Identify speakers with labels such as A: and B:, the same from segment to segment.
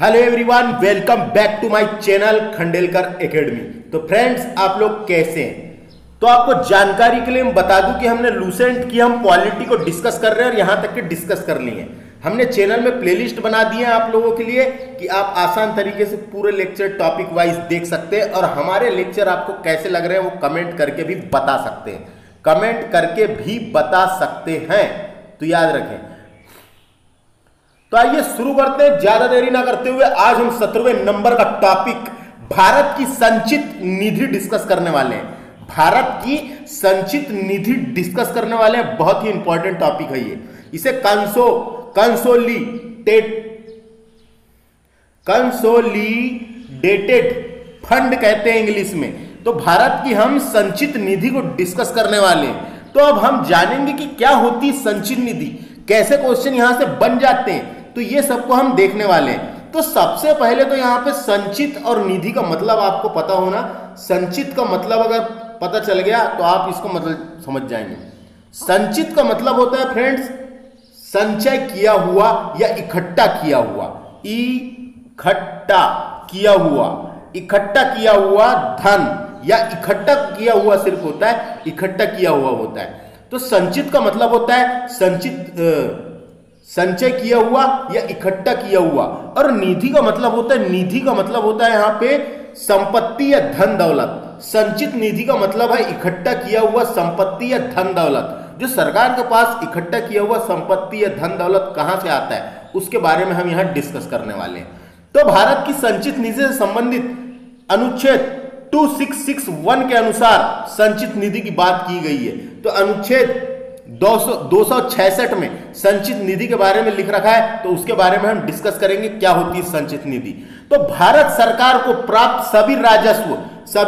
A: Hello everyone, welcome back to my channel Khandelkar academy. तो friends, आप लोग कैसे हैं? तो आपको जानकारी के लिए मैं बता दूं कि हमने लूसेंट की हम पॉलिटी को डिस्कस कर रहे हैं और यहां तक कि डिस्कस कर ली है। हमने चैनल में प्लेलिस्ट बना दी है आप लोगों के लिए कि आप आसान तरीके से पूरे लेक्चर टॉपिक वाइज देख सकते हैं और हमारे लेक्चर आपको कैसे लग रहे हैं वो कमेंट करके भी बता सकते हैं। कमेंट करके भी बता सकते हैं, तो याद रखें। तो आइए शुरू करते हैं, ज्यादा देरी ना करते हुए। आज हम 17वें नंबर का टॉपिक भारत की संचित निधि डिस्कस करने वाले हैं। भारत की संचित निधि डिस्कस करने वाले हैं, बहुत ही इंपॉर्टेंट टॉपिक है ये। इसे कंसोलिडेटेड फंड कहते हैं इंग्लिश में। तो भारत की हम संचित निधि को डिस्कस करने वाले हैं। तो अब हम जानेंगे कि क्या होती है संचित निधि, कैसे क्वेश्चन यहां से बन जाते हैं, तो ये सबको हम देखने वाले हैं। तो सबसे पहले तो यहां पे संचित और निधि का मतलब आपको पता होना। संचित का मतलब अगर पता चल गया तो आप इसको मतलब समझ जाएंगे। संचित का मतलब होता है फ्रेंड्स, संचय किया हुआ या इकट्ठा किया हुआ। इकट्ठा किया हुआ धन या इकट्ठा किया हुआ सिर्फ होता है, इकट्ठा किया हुआ होता है। तो संचित का मतलब होता है संचय किया हुआ या इकट्ठा किया हुआ। और निधि का मतलब होता है, निधि का मतलब होता है यहां पे संपत्ति या धन दौलत। संचित निधि का मतलब है इकट्ठा किया हुआ संपत्ति या धन दौलत। जो सरकार के पास इकट्ठा किया हुआ संपत्ति या धन दौलत कहां से आता है, उसके बारे में हम यहां डिस्कस करने वाले हैं। तो भारत की संचित निधि से संबंधित अनुच्छेद 2661 के अनुसार संचित निधि की बात की गई है। तो अनुच्छेद 266 में संचित निधि के बारे में लिख रखा है, तो उसके बारे में हम डिस्कस करेंगे क्या होती है संचित निधि। तो भारत सरकार को प्राप्त सभी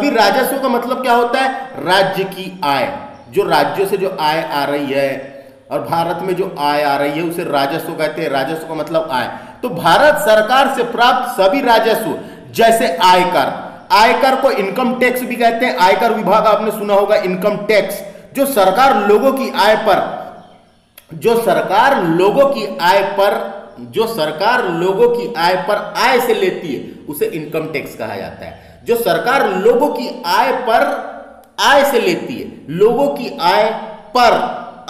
A: राजस्व का मतलब क्या होता है? राज्य की आय, जो राज्यों से जो आय आ रही है और भारत में जो आय आ रही है उसे राजस्व कहते हैं। राजस्व का मतलब आय। तो भारत सरकार से प्राप्त सभी राजस्व, जैसे आयकर को इनकम टैक्स भी कहते हैं। आयकर विभाग आपने सुना होगा, इनकम टैक्स। जो सरकार लोगों की आय पर आय से लेती है उसे इनकम टैक्स कहा जाता है। जो सरकार लोगों की आय पर आय से लेती है, लोगों की आय पर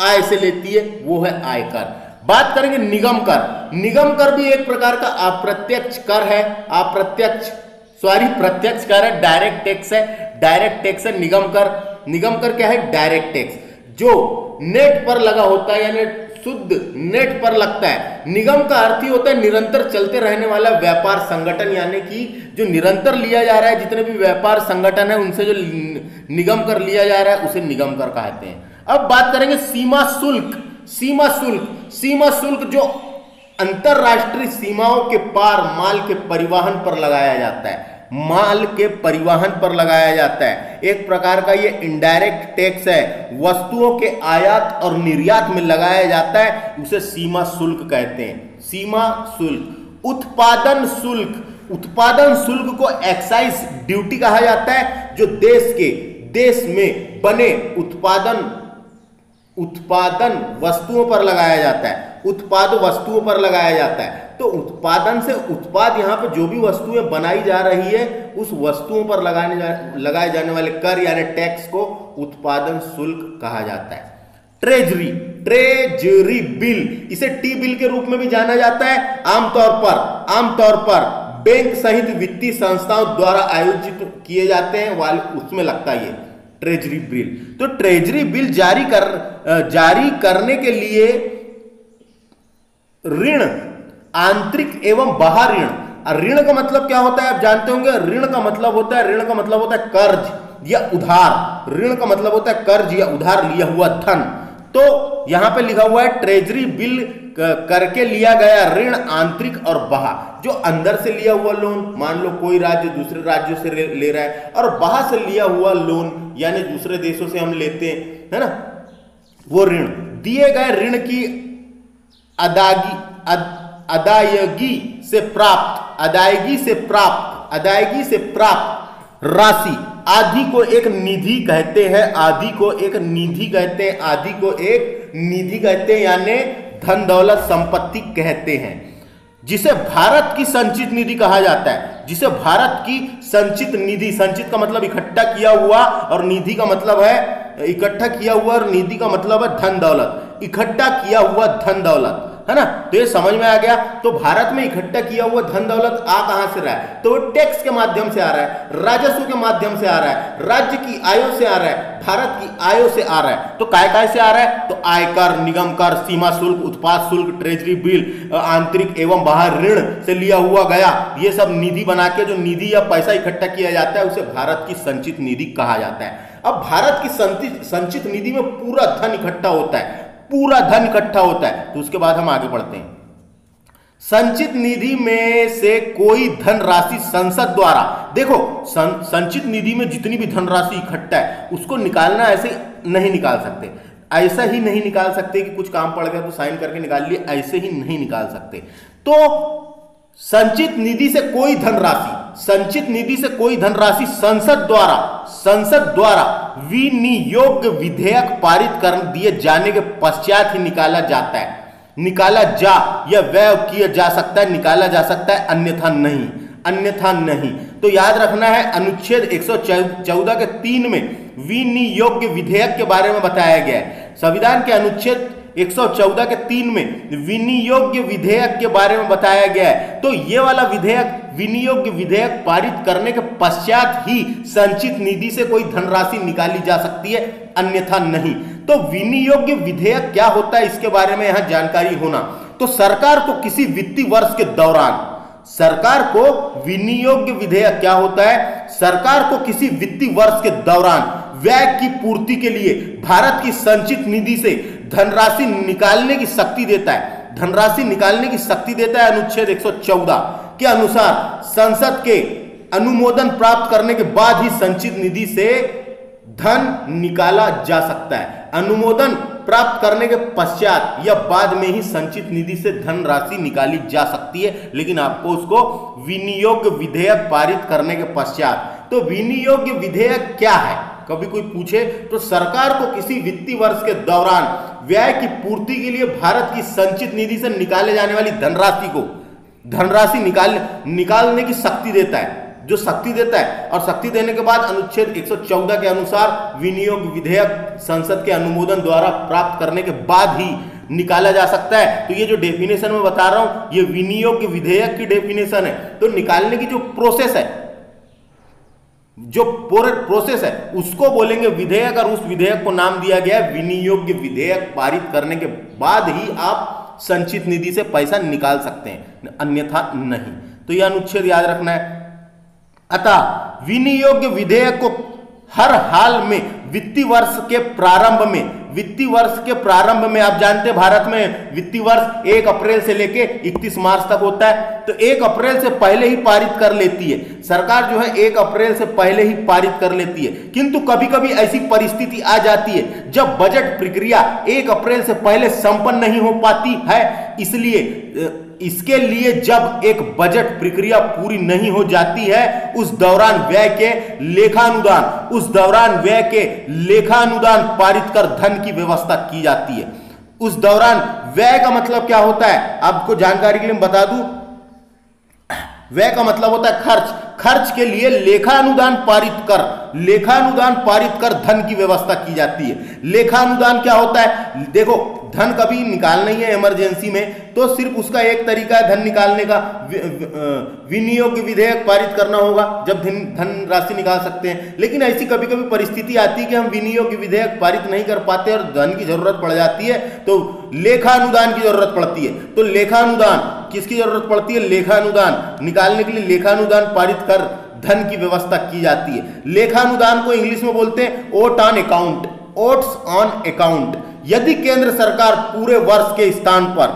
A: आय से लेती है, वो है आयकर। बात करेंगे निगम कर। निगम कर भी एक प्रकार का अप्रत्यक्ष कर है। प्रत्यक्ष कर है, डायरेक्ट टैक्स है। डायरेक्ट टैक्स है निगम कर। निगम कर क्या है? डायरेक्ट टैक्स, जो नेट पर लगा होता है, यानी शुद्ध नेट पर लगता है। निगम का अर्थ ही होता है निरंतर चलते रहने वाला व्यापार संगठन, यानी कि जो निरंतर लिया जा रहा है, जितने भी व्यापार संगठन है उनसे जो निगम कर लिया जा रहा है उसे निगम कर कहते हैं। अब बात करेंगे सीमा शुल्क जो अंतरराष्ट्रीय सीमाओं के पार माल के परिवहन पर लगाया जाता है। एक प्रकार का ये इनडायरेक्ट टैक्स है, वस्तुओं के आयात और निर्यात में लगाया जाता है, उसे सीमा शुल्क कहते हैं। सीमा शुल्क। उत्पादन शुल्क को एक्साइज ड्यूटी कहा जाता है, जो देश में बने उत्पादन वस्तुओं पर लगाया जाता है। तो उत्पादन से उत्पाद, यहाँ पे जो भी वस्तुएं बनाई जा रही है उस वस्तुओं पर लगाए जाने वाले कर यानी टैक्स को उत्पादन शुल्क कहा जाता है। ट्रेजरी बिल, इसे टी बिल के रूप में भी जाना जाता है। आमतौर पर बैंक सहित वित्तीय संस्थाओं द्वारा आयोजित किए जाते हैं, उसमें लगता है ये ट्रेजरी बिल। तो ट्रेजरी बिल जारी करने के लिए ऋण, आंतरिक एवं बाह्य ऋण। ऋण का मतलब क्या होता है आप जानते होंगे। ऋण का मतलब होता है कर्ज या उधार। ऋण का मतलब होता है कर्ज या उधार लिया हुआ धन। तो यहां पे लिखा हुआ है ट्रेजरी बिल करके लिया गया ऋण, आंतरिक और बाह्य। जो अंदर से लिया हुआ लोन, मान लो कोई राज्य दूसरे राज्यों से ले रहा है, और बाहर से लिया हुआ लोन यानी दूसरे देशों से हम लेते हैं, है ना, वो ऋण। दिए गए ऋण की अदायगी से प्राप्त राशि आदि को एक निधि कहते हैं, यानी धन दौलत संपत्ति कहते हैं। जिसे भारत की संचित निधि कहा जाता है, जिसे भारत की संचित निधि, संचित का मतलब इकट्ठा किया हुआ और निधि का मतलब है इकट्ठा किया हुआ और निधि का मतलब है धन दौलत, इकट्ठा किया हुआ धन दौलत, है ना। तो ये समझ में आ गया। तो भारत में इकट्ठा किया हुआ धन दौलत आ कहां से रहा है, तो वो टैक्स के माध्यम से आ रहा है, राजस्व के माध्यम से आ रहा है, राज्य की आयों से आ रहा है, भारत की आयों से आ रहा है। तो काय से आ रहा है, तो आयकर, निगम कर, सीमा शुल्क, उत्पाद शुल्क, ट्रेजरी बिल, आंतरिक एवं बाहर ऋण से लिया हुआ गया, ये सब निधि बना के जो निधि या पैसा इकट्ठा किया जाता है उसे भारत की संचित निधि कहा जाता है। अब भारत की संचित निधि में पूरा धन इकट्ठा होता है, पूरा धन इकट्ठा होता है। तो उसके बाद हम आगे बढ़ते हैं। संचित निधि में से कोई धनराशि संसद द्वारा, देखो संचित निधि में जितनी भी धनराशि इकट्ठा है उसको निकालना ऐसे नहीं निकाल सकते, ऐसा ही नहीं निकाल सकते कि कुछ काम पड़ गया तो साइन करके निकाल लिए, ऐसे ही नहीं निकाल सकते। तो संचित निधि से कोई धनराशि, संचित निधि से कोई धनराशि संसद द्वारा विनियोग विधेयक पारित कर दिए जाने के पश्चात ही निकाला जाता है, निकाला जा या व्यय किया जा सकता है, निकाला जा सकता है, अन्यथा नहीं, अन्यथा नहीं। तो याद रखना है अनुच्छेद 114 के 3 में विनियोग विधेयक के बारे में बताया गया है। संविधान के अनुच्छेद 114 के 3 में विनियोग विधेयक के बारे में बताया गया है। तो ये वाला विधेयक, विनियोग विधेयक पारित करने के पश्चात ही संचित निधि से कोई धनराशि निकाली जा सकती है, अन्यथा नहीं। तो विनियोग विधेयक क्या होता है इसके बारे में यहां जानकारी होना। तो सरकार को किसी वित्तीय वर्ष के दौरान, सरकार को विनियोग विधेयक क्या होता है, सरकार को किसी वित्तीय वर्ष के दौरान व्यय की पूर्ति के लिए भारत की संचित निधि से धनराशि निकालने की शक्ति देता है, धनराशि निकालने की शक्ति देता है। अनुच्छेद 114 के अनुसार संसद के अनुमोदन प्राप्त करने के बाद ही संचित निधि से धन निकाला जा सकता है। अनुमोदन प्राप्त करने के पश्चात या बाद में ही संचित निधि से धनराशि निकाली जा सकती है, लेकिन आपको उसको विनियोग विधेयक पारित करने के पश्चात। तो विनियोग विधेयक क्या है, कभी कोई पूछे तो सरकार को किसी वित्तीय वर्ष के दौरान व्यय की पूर्ति के लिए भारत की संचित निधि से निकाले जाने वाली धनराशि को, धनराशि निकालने की शक्ति देता है, जो शक्ति देता है। और शक्ति देने के बाद अनुच्छेद 114 के अनुसार विनियोग विधेयक संसद के अनुमोदन द्वारा प्राप्त करने के बाद ही निकाला जा सकता है। तो ये जो डेफिनेशन मैं बता रहा हूं ये विनियोग विधेयक की डेफिनेशन है। तो निकालने की जो प्रोसेस है, जो प्रोसेस है उसको बोलेंगे विधेयक, और उस विधेयक को नाम दिया गया है विनियोग विधेयक। पारित करने के बाद ही आप संचित निधि से पैसा निकाल सकते हैं, अन्यथा नहीं। तो यह अनुच्छेद याद रखना है। अतः विनियोग विधेयक को हर हाल में वित्तीय वर्ष के प्रारंभ में, वित्तीय वर्ष के प्रारंभ में, आप जानते हैं भारत में वित्तीय वर्ष 1 अप्रैल से लेके 31 मार्च तक होता है। तो 1 अप्रैल से पहले ही पारित कर लेती है सरकार, जो है 1 अप्रैल से पहले ही पारित कर लेती है। किंतु कभी कभी ऐसी परिस्थिति आ जाती है जब बजट प्रक्रिया 1 अप्रैल से पहले संपन्न नहीं हो पाती है, इसलिए इसके लिए जब एक बजट प्रक्रिया पूरी नहीं हो जाती है उस दौरान व्यय के लेखानुदान, उस दौरान व्यय के लेखानुदान पारित कर धन की व्यवस्था की जाती है। उस दौरान व्यय का मतलब क्या होता है आपको जानकारी के लिए बता दूं, व्यय का मतलब होता है खर्च। खर्च के लिए लेखानुदान पारित कर धन की व्यवस्था की जाती है। लेखानुदान क्या होता है, देखो धन कभी निकालना ही है इमरजेंसी में, तो सिर्फ उसका एक तरीका है धन निकालने का, विनियोग विधेयक पारित करना होगा, जब धन राशि निकाल सकते हैं। लेकिन ऐसी कभी कभी परिस्थिति आती है कि हम विनियोग विधेयक पारित नहीं कर पाते और धन की जरूरत पड़ जाती है, तो लेखानुदान की जरूरत पड़ती है। तो लेखानुदान किसकी जरूरत पड़ती है, लेखानुदान निकालने के लिए लेखानुदान पारित कर धन की व्यवस्था की जाती है। लेखानुदान को इंग्लिश में बोलते हैं oat on account, oats on account. यदि केंद्र सरकार पूरे वर्ष के स्थान पर,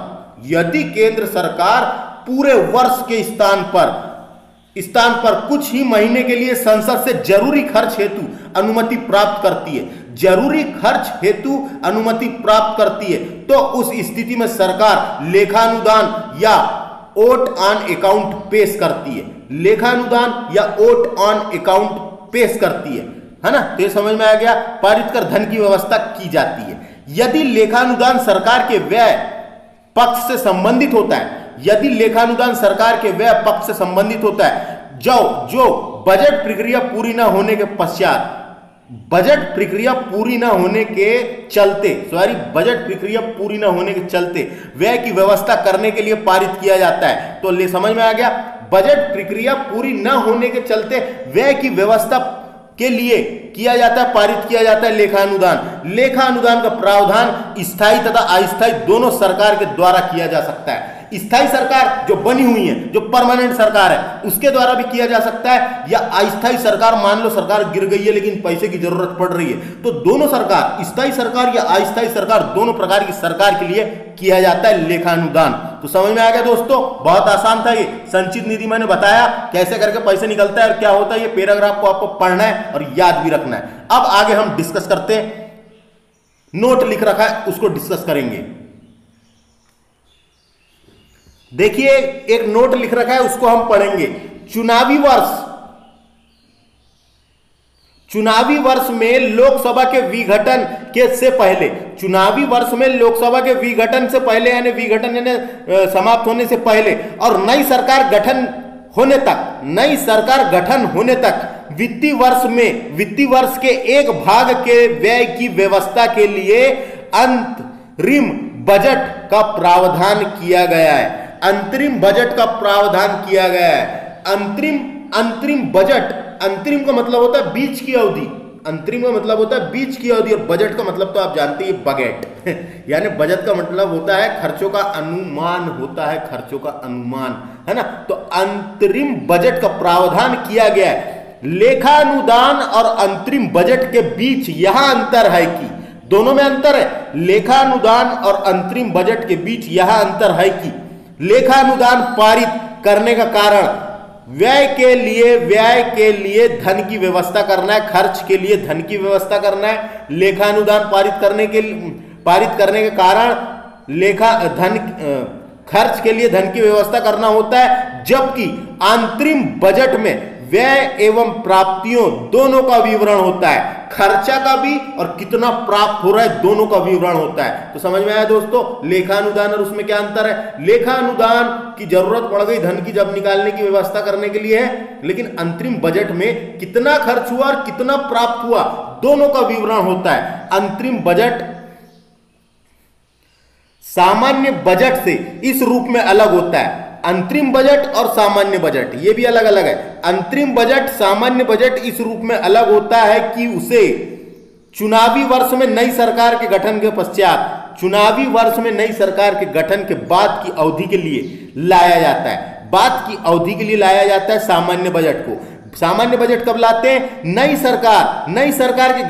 A: यदि केंद्र सरकार पूरे वर्ष के स्थान पर कुछ ही महीने के लिए संसद से जरूरी खर्च हेतु अनुमति प्राप्त करती है, जरूरी खर्च हेतु अनुमति प्राप्त करती है, तो उस स्थिति में सरकार लेखानुदान या ओट ऑन अकाउंट पेश करती है, लेखानुदान या ओट ऑन अकाउंट पेश करती है ना। तो ये समझ में आ गया, पारित कर धन की व्यवस्था की जाती है। यदि लेखानुदान सरकार के व्यय पक्ष से संबंधित होता है, यदि लेखानुदान सरकार के व्यय पक्ष से संबंधित होता है, जो बजट प्रक्रिया पूरी न होने के पश्चात, बजट प्रक्रिया पूरी न होने के चलते, बजट प्रक्रिया पूरी न होने के चलते व्यय की व्यवस्था करने के लिए पारित किया जाता है। तो ले समझ में आ गया, बजट प्रक्रिया पूरी न होने के चलते व्यय की व्यवस्था के लिए किया जाता है, पारित किया जाता है लेखानुदान। लेखानुदान का प्रावधान स्थायी तथा अस्थायी दोनों सरकार के द्वारा किया जा सकता है। स्थायी सरकार जो बनी हुई है, जो परमानेंट सरकार है, उसके द्वारा भी किया जा सकता है, या अस्थायी सरकार, मान लो सरकार गिर गई है लेकिन पैसे की जरूरत पड़ रही है, तो दोनों सरकार, स्थायी सरकार या अस्थायी सरकार, दोनों प्रकार की सरकार के लिए किया जाता है लेखानुदान। तो समझ में आ गया दोस्तों, बहुत आसान था ये। संचित निधि मैंने बताया कैसे करके पैसे निकलता है और क्या होता है, ये पैराग्राफ को आपको पढ़ना है और याद भी रखना है। अब आगे हम डिस्कस करते हैं, नोट लिख रखा है उसको डिस्कस करेंगे। देखिए एक नोट लिख रखा है उसको हम पढ़ेंगे। चुनावी वर्ष में लोकसभा के विघटन के से पहले, चुनावी वर्ष में लोकसभा के विघटन से पहले, यानी विघटन यानी समाप्त होने से पहले, और नई सरकार गठन होने तक वित्तीय वर्ष के एक भाग के व्यय की व्यवस्था के लिए अंतरिम बजट का प्रावधान किया गया है। अंतरिम बजट का प्रावधान किया गया है। अंतरिम बजट, अंतरिम का मतलब होता है बीच की अवधि, अंतरिम का मतलब होता है बीच की अवधि, और बजट का मतलब तो आप जानते हैं बजट यानी बजट का मतलब होता है खर्चों का अनुमान, होता है खर्चों का अनुमान, है ना। तो अंतरिम बजट का प्रावधान किया गया है। लेखानुदान और अंतरिम बजट के बीच यहां अंतर है कि, दोनों में अंतर है, लेखानुदान और अंतरिम बजट के बीच यहां अंतर है कि लेखानुदान पारित करने का कारण व्यय के लिए धन की व्यवस्था करना है, खर्च के लिए धन की व्यवस्था करना है। लेखानुदान पारित करने के कारण खर्च के लिए धन की व्यवस्था करना होता है, जबकि अंतरिम बजट में व्यय एवं प्राप्तियों दोनों का विवरण होता है, खर्चा का भी और कितना प्राप्त हो रहा है दोनों का विवरण होता है। तो समझ में आया दोस्तों, लेखानुदान और उसमें क्या अंतर है। लेखानुदान की जरूरत पड़ गई धन की जब निकालने की व्यवस्था करने के लिए है, लेकिन अंतरिम बजट में कितना खर्च हुआ और कितना प्राप्त हुआ दोनों का विवरण होता है। अंतरिम बजट सामान्य बजट से इस रूप में अलग होता है। अंतरिम बजट और सामान्य बजट ये भी अलग अलग है। अंतरिम बजट सामान्य बजट इस रूप में अलग होता है कि उसे चुनावी वर्ष में नई सरकार के गठन के पश्चात, चुनावी वर्ष में नई सरकार के गठन के बाद की अवधि के लिए लाया जाता है। बाद की अवधि के लिए लाया जाता है सामान्य बजट को। सामान्य बजट कब लाते हैं, नई सरकार के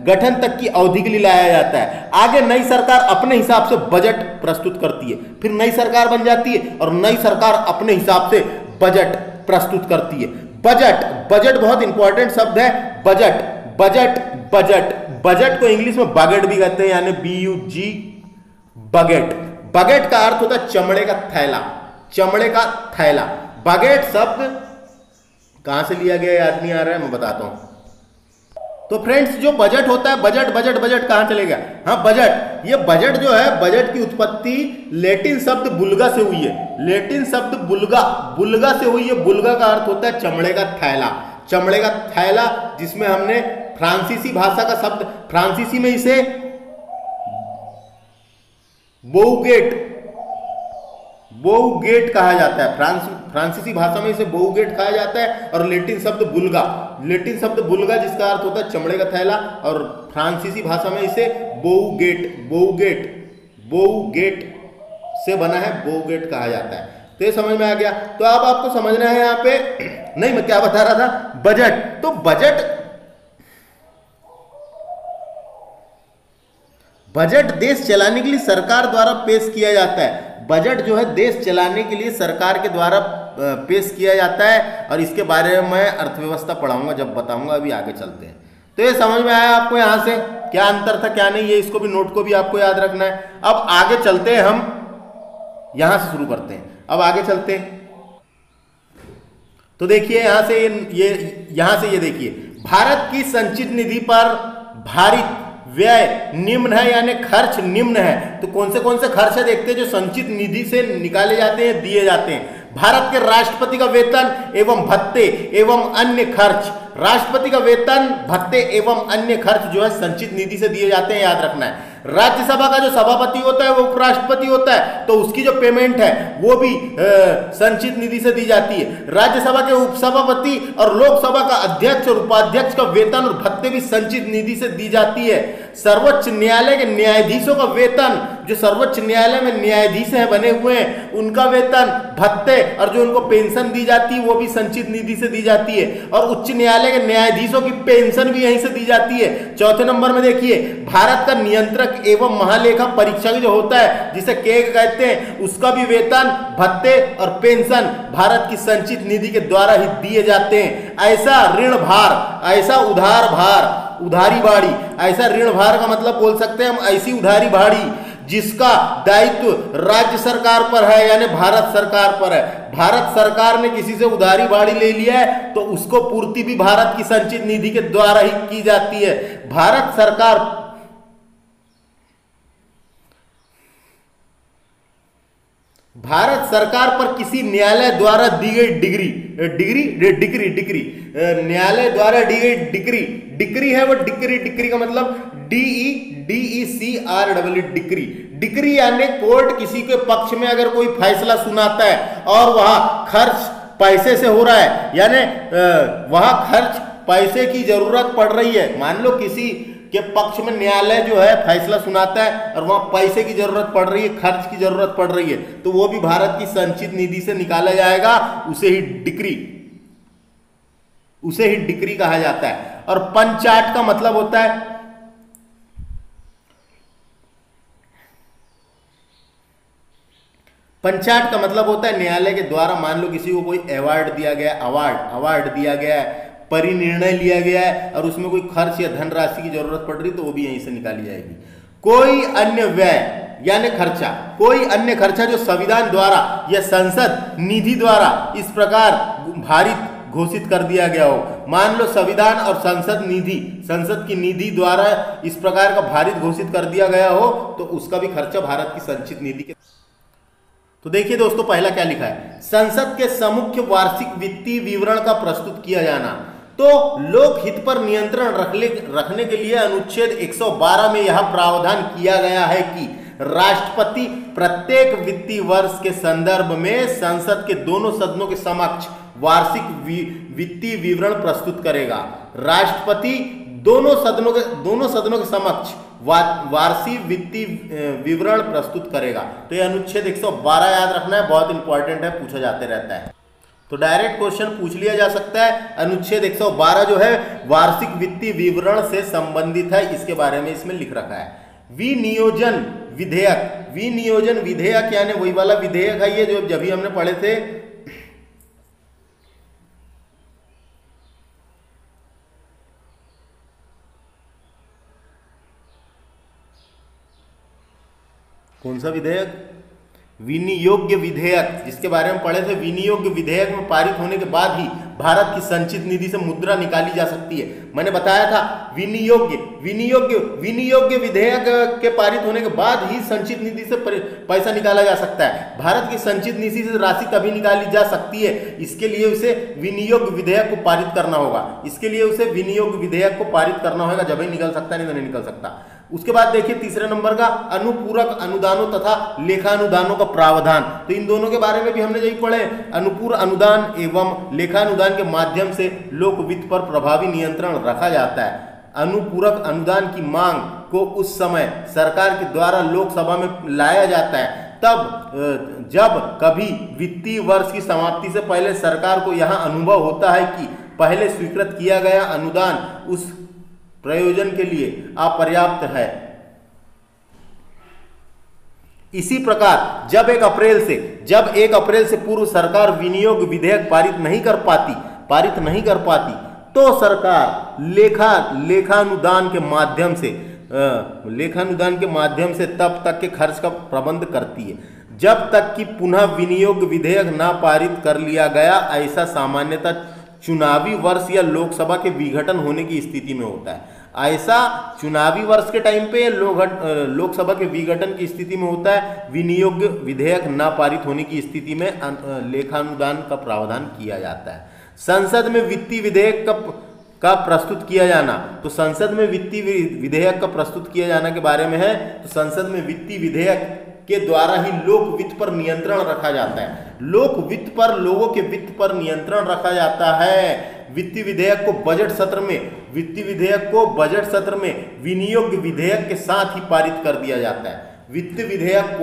A: गठन तक की अवधि के लिए लाया जाता है। आगे नई सरकार अपने हिसाब से बजट प्रस्तुत करती है, फिर नई सरकार बन जाती है और नई सरकार अपने हिसाब से बजट प्रस्तुत करती है। बजट बहुत इंपॉर्टेंट शब्द है। बजट को इंग्लिश में बगेट भी कहते हैं, यानी BUG बगेट। बगेट का अर्थ होता है चमड़े का थैला। बगेट शब्द कहां से लिया गया याद नहीं आ रहा है, मैं बताता हूं। तो फ्रेंड्स जो बजट होता है, बजट कहां चलेगा। हाँ बजट, ये बजट जो है, बजट की उत्पत्ति लैटिन शब्द बुल्गा से हुई है। लैटिन शब्द बुल्गा से हुई है। बुल्गा का अर्थ होता है चमड़े का थैला, जिसमें हमने फ्रांसीसी भाषा का शब्द, फ्रांसीसी में इसे बोउगेट कहा जाता है। फ्रांसीसी भाषा में इसे बोउगेट कहा जाता है। और लैटिन शब्द बुल्गा जिसका अर्थ होता है चमड़े का थैला, और फ्रांसीसी भाषा में इसे बोउगेट से बना है, बोउगेट कहा जाता है। तो ये समझ में आ गया। तो अब आपको समझना है यहाँ पे, नहीं मैं क्या बता रहा था, बजट। तो बजट देश चलाने के लिए सरकार द्वारा पेश किया जाता है। बजट जो है देश चलाने के लिए सरकार के द्वारा पेश किया जाता है, और इसके बारे में मैं अर्थव्यवस्था पढ़ाऊंगा जब बताऊंगा। अभी आगे चलते हैं। तो ये समझ में आया आपको यहाँ से क्या अंतर था क्या नहीं, ये इसको भी नोट को भी आपको याद रखना है। अब आगे चलते हैं, हम यहां से शुरू करते हैं। अब आगे चलते हैं। तो देखिए यहां से ये देखिए, भारत की संचित निधि पर भारित व्यय निम्न है यानी खर्च निम्न है, तो कौन से खर्च है देखते हैं जो संचित निधि से निकाले जाते हैं, दिए जाते हैं। भारत के राष्ट्रपति का वेतन एवं भत्ते एवं अन्य खर्च, राष्ट्रपति का वेतन भत्ते एवं अन्य खर्च जो है संचित निधि से दिए जाते हैं, याद रखना है। राज्यसभा का जो सभापति होता है वो उपराष्ट्रपति होता है, तो उसकी जो पेमेंट है वो भी संचित निधि से दी जाती है। राज्यसभा के उपसभापति और लोकसभा का अध्यक्ष और उपाध्यक्ष का वेतन और भत्ते भी संचित निधि से दी जाती है। सर्वोच्च न्यायालय के न्यायाधीशों का वेतन, जो सर्वोच्च न्यायालय में न्यायाधीश हैं बने हुए हैं, उनका वेतन भत्ते और जो उनको पेंशन दी जाती है वो भी संचित निधि से दी जाती है। और उच्च न्यायालय के न्यायाधीशों की पेंशन भी यहीं से दी जाती है। चौथे नंबर में देखिए, भारत का नियंत्रक एवं महालेखा परीक्षक जो होता है जिसे केग कहते हैं, उसका भी वेतन भत्ते और पेंशन भारत की संचित निधि के द्वारा ही दिए जाते हैं। ऐसा ऋण भार, ऐसा उधार भार, उधारी बाड़ी, ऐसा ऋण भार का मतलब बोल सकते हैं हम ऐसी उधारी बाड़ी जिसका दायित्व राज्य सरकार पर है यानी भारत सरकार पर है। भारत सरकार ने किसी से उधारी बाड़ी ले लिया है तो उसको पूर्ति भी भारत की संचित निधि के द्वारा ही की जाती है। भारत सरकार पर किसी न्यायालय द्वारा दी गई न्यायालय द्वारा दी गई डिक्री है वो डिक्री का मतलब डिक्री यानी कोर्ट किसी के पक्ष में अगर कोई फैसला सुनाता है और वहां खर्च पैसे से हो रहा है यानी वहां खर्च पैसे की जरूरत पड़ रही है। मान लो किसी के पक्ष में न्यायालय जो है फैसला सुनाता है और वहां पैसे की जरूरत पड़ रही है, खर्च की जरूरत पड़ रही है, तो वो भी भारत की संचित निधि से निकाला जाएगा, उसे ही डिक्री कहा जाता है। और पंचाट का मतलब होता है पंचाट का मतलब होता है न्यायालय के द्वारा मान लो किसी को कोई अवार्ड दिया गया, अवार्ड दिया गया है, परिनिर्णय लिया गया है और उसमें कोई खर्च या धनराशि की जरूरत पड़ रही तो वो भी यहीं से निकाली जाएगी। कोई अन्य व्यय यानी खर्चा, कोई अन्य खर्चा जो संविधान द्वारा या संसद निधि द्वारा इस प्रकार भारित घोषित कर दिया गया हो। मान लो संविधान और संसद की निधि द्वारा इस प्रकार का भारित घोषित कर दिया गया हो तो उसका भी खर्चा भारत की संचित निधि के। तो देखिए दोस्तों, पहला क्या लिखा है, संसद के समुख्य वार्षिक वित्तीय विवरण का प्रस्तुत किया जाना। तो लोकहित पर नियंत्रण रखने के लिए अनुच्छेद 112 में यह प्रावधान किया गया है कि राष्ट्रपति प्रत्येक वित्तीय वर्ष के संदर्भ में संसद के दोनों सदनों के समक्ष वार्षिक वित्तीय विवरण प्रस्तुत करेगा। राष्ट्रपति दोनों सदनों के समक्ष वार्षिक वित्तीय विवरण प्रस्तुत करेगा। तो ये अनुच्छेद 112 याद रखना है, बहुत इंपॉर्टेंट है, पूछा जाते रहता है। तो डायरेक्ट क्वेश्चन पूछ लिया जा सकता है। अनुच्छेद 112 जो है वार्षिक वित्तीय विवरण से संबंधित है, इसके बारे में इसमें लिख रखा है। विनियोजन विधेयक यानी वही वाला विधेयक है ये जो जब हमने पढ़े थे, कौन सा विधेयक, विनियोग्य विधेयक, जिसके बारे में पढ़े थे। विनियोग्य विधेयक में पारित होने के बाद ही भारत की संचित निधि से मुद्रा निकाली जा सकती है। मैंने बताया था विनियोग्य विधेयक के पारित होने के बाद ही संचित निधि से पैसा निकाला जा सकता है। भारत की संचित निधि से राशि तभी निकाली जा सकती है, इसके लिए उसे विनियोग विधेयक को पारित करना होगा, जब ही निकल सकता है, नहीं तो नहीं निकल सकता। उसके बाद देखिए तीसरे नंबर का अनुपूरक अनुदानों तथा लेखानुदानों का प्रावधान। तो इन दोनों के बारे में भी हमने यही पढ़े। अनुपूरक अनुदान एवं लेखानुदान के माध्यम से लोक वित्त पर प्रभावी नियंत्रण रखा जाता है। अनुपूरक अनुदान की मांग को उस समय सरकार के द्वारा लोकसभा में लाया जाता है तब जब कभी वित्तीय वर्ष की समाप्ति से पहले सरकार को यह अनुभव होता है कि पहले स्वीकृत किया गया अनुदान उस प्रयोजन के लिए अपर्याप्त है। इसी प्रकार जब 1 अप्रैल से पूर्व सरकार विनियोग विधेयक पारित नहीं कर पाती तो सरकार लेखानुदान के माध्यम से तब तक के खर्च का प्रबंध करती है जब तक कि पुनः विनियोग विधेयक न पारित कर लिया गया। ऐसा सामान्यतः चुनावी वर्ष या लोकसभा के विघटन होने की स्थिति में होता है। ऐसा चुनावी वर्ष के टाइम पे लोकसभा के विघटन की स्थिति में होता है। विनियोग विधेयक न पारित होने की स्थिति में लेखानुदान का प्रावधान किया जाता है। संसद में वित्तीय विधेयक का प्रस्तुत किया जाना, तो संसद में वित्तीय विधेयक का प्रस्तुत किया जाना के बारे में है। तो संसद में वित्तीय विधेयक के द्वारा ही लोक वित्त पर नियंत्रण रखा जाता है। लोक वित्त पर, लोगों के वित्त पर नियंत्रण रखा जाता है। वित्तीय विधेयक को बजट सत्र में, वित्तीय विधेयक को बजट सत्र में विनियोग विधेयक के साथ ही पारित कर दिया जाता है। वित्त विधेयक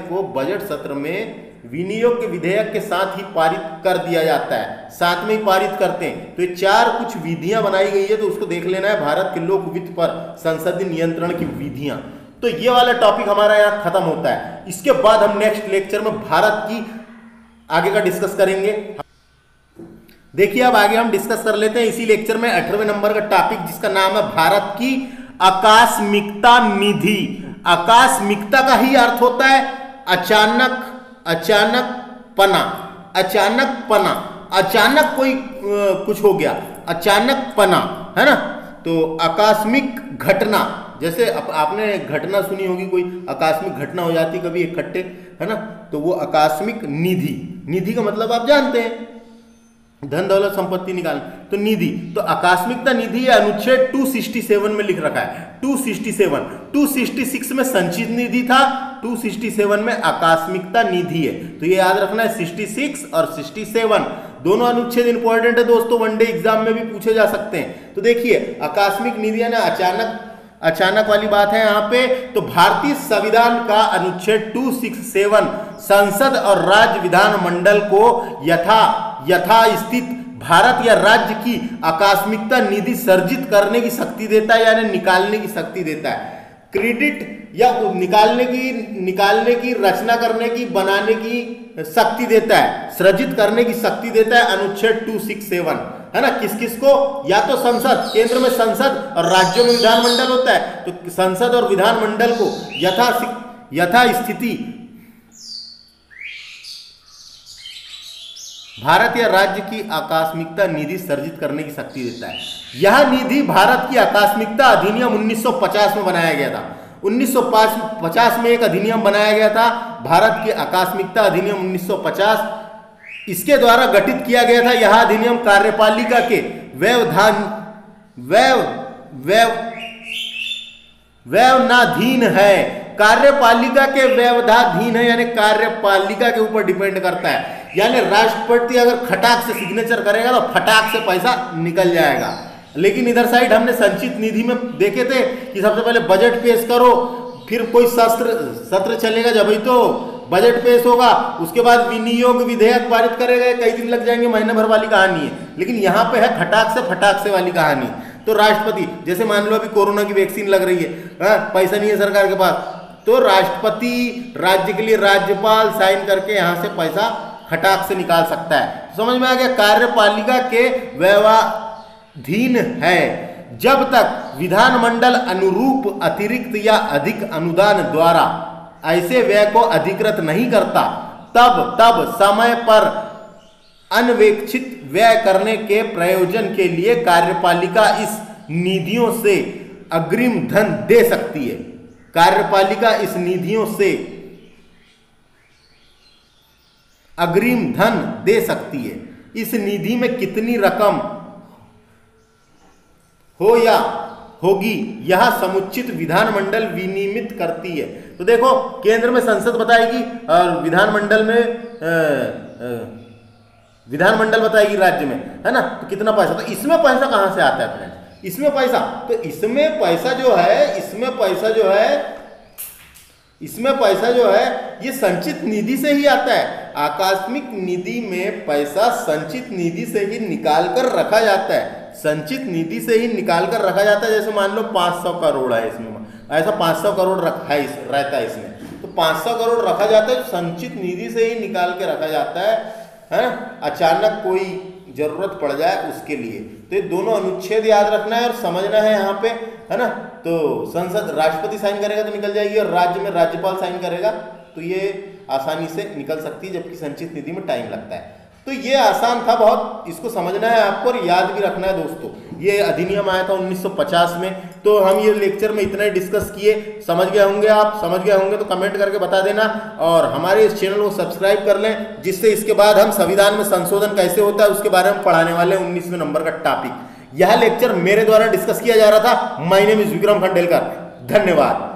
A: को बजट सत्र में विनियोग विधेयक के साथ ही पारित कर दिया जाता है, साथ में ही पारित करते हैं। तो ये चार कुछ विधियां बनाई गई है, तो उसको देख लेना है, भारत के लोक वित्त पर संसदीय नियंत्रण की विधियां। तो ये वाला टॉपिक हमारा यहाँ खत्म होता है। इसके बाद हम नेक्स्ट लेक्चर में भारत की आगे का डिस्कस करेंगे। देखिए अब आगे हम डिस्कस कर लेते हैं इसी लेक्चर में 18वें नंबर का टॉपिक, जिसका नाम है भारत की आकस्मिकता निधि। आकस्मिकता का ही अर्थ होता है अचानकपना। अचानक कोई कुछ हो गया, अचानकपना, है ना। तो आकस्मिक घटना, जैसे आपने घटना सुनी होगी, कोई आकस्मिक घटना हो जाती कभी इकट्ठे, है ना, तो वो आकस्मिक निधि। निधि का मतलब आप जानते हैं, धन दौलत संपत्ति निकालना, तो निधि। तो आकस्मिकता निधि अनुच्छेद 267 में लिख रखा है। 266 में संचित निधि था, 267 में आकस्मिकता निधि है। तो ये याद रखना है, 66 और 67 दोनों अनुच्छेद इंपॉर्टेंट है दोस्तों, वनडे एग्जाम में भी पूछे जा सकते हैं। तो देखिए आकस्मिक निधि है ना, अचानक वाली बात है यहाँ पे। तो भारतीय संविधान का अनुच्छेद 267 संसद और राज्य विधानमंडल को यथास्थित भारत या राज्य की आकस्मिकता निधि सर्जित करने की शक्ति देता है, यानी निकालने की शक्ति देता है। क्रेडिट या निकालने की, रचना करने की, बनाने की शक्ति देता है, सृजित करने की शक्ति देता है अनुच्छेद 267, है ना। किस किस को? या तो संसद, केंद्र में संसद और राज्यों में विधानमंडल होता है, तो संसद और विधानमंडल को यथास्थिति भारत या राज्य की आकस्मिकता निधि सर्जित करने की शक्ति देता है। यह निधि भारत की आकस्मिकता अधिनियम 1950 में बनाया गया था। 1950 में एक अधिनियम बनाया गया था, भारत की आकस्मिकता अधिनियम 1950। इसके द्वारा गठित किया गया था। यह अधिनियम कार्यपालिका के व्यवधानाधीन है। कार्यपालिका के व्यवधानाधीन है, यानी कार्यपालिका के ऊपर डिपेंड करता है। यानी राष्ट्रपति अगर खटाक से सिग्नेचर करेगा तो फटाक से पैसा निकल जाएगा। लेकिन इधर साइड हमने संचित निधि में देखे थे कि सबसे पहले बजट पेश करो, फिर कोई सत्र चलेगा, जब ही तो बजट पेश होगा, उसके बाद विनियोग विधेयक पारित करेगा, कई दिन लग जाएंगे, महीने भर वाली कहानी है। लेकिन यहाँ पे है फटाक से वाली कहानी। तो राष्ट्रपति, जैसे मान लो अभी कोरोना की वैक्सीन लग रही है, पैसा नहीं है सरकार के पास, तो राष्ट्रपति राज्य के लिए राज्यपाल साइन करके यहाँ से पैसा खटाक से निकाल सकता है। समझ में आ गया? कार्यपालिका के व्यवधानाधीन है। जब तक विधानमंडल अनुरूप अतिरिक्त या अधिक अनुदान द्वारा ऐसे व्यय को अधिकृत नहीं करता, तब समय पर अनवेक्षित व्यय करने के प्रयोजन के लिए कार्यपालिका इस निधियों से अग्रिम धन दे सकती है। कार्यपालिका इस निधियों से अग्रिम धन दे सकती है। इस निधि में कितनी रकम हो या होगी, यह समुचित विधानमंडल विनियमित करती है। तो देखो, केंद्र में संसद बताएगी और विधानमंडल बताएगी राज्य में, है ना। तो कितना पैसा, तो इसमें पैसा कहां से आता है फ्रेंड्स? इसमें पैसा जो है ये संचित निधि से ही आता है। आकस्मिक निधि में पैसा संचित निधि से ही निकाल कर रखा जाता है। जैसे मान लो 500 करोड़ है इसमें, ऐसा 500 करोड़ रहता है इसमें, तो 500 करोड़ रखा जाता है, संचित निधि से ही निकाल के रखा जाता है। अचानक कोई जरूरत पड़ जाए उसके लिए। तो ये दोनों अनुच्छेद याद रखना है और समझना है यहाँ पे, है ना। तो संसद राष्ट्रपति साइन करेगा तो निकल जाएगी, और राज्य में राज्यपाल साइन करेगा तो ये आसानी से निकल सकती है, जबकि संचित निधि में टाइम लगता है। तो ये आसान था बहुत, इसको समझना है आपको और याद भी रखना है दोस्तों। ये अधिनियम आया था 1950 में। तो हम ये लेक्चर में इतना ही डिस्कस किए। समझ गए होंगे आप, समझ गए होंगे तो कमेंट करके बता देना और हमारे इस चैनल को सब्सक्राइब कर लें, जिससे इसके बाद हम संविधान में संशोधन कैसे होता है उसके बारे में पढ़ाने वाले 19वें नंबर का टॉपिक। यह लेक्चर मेरे द्वारा डिस्कस किया जा रहा था। My name is Vikram Khandelkar. धन्यवाद।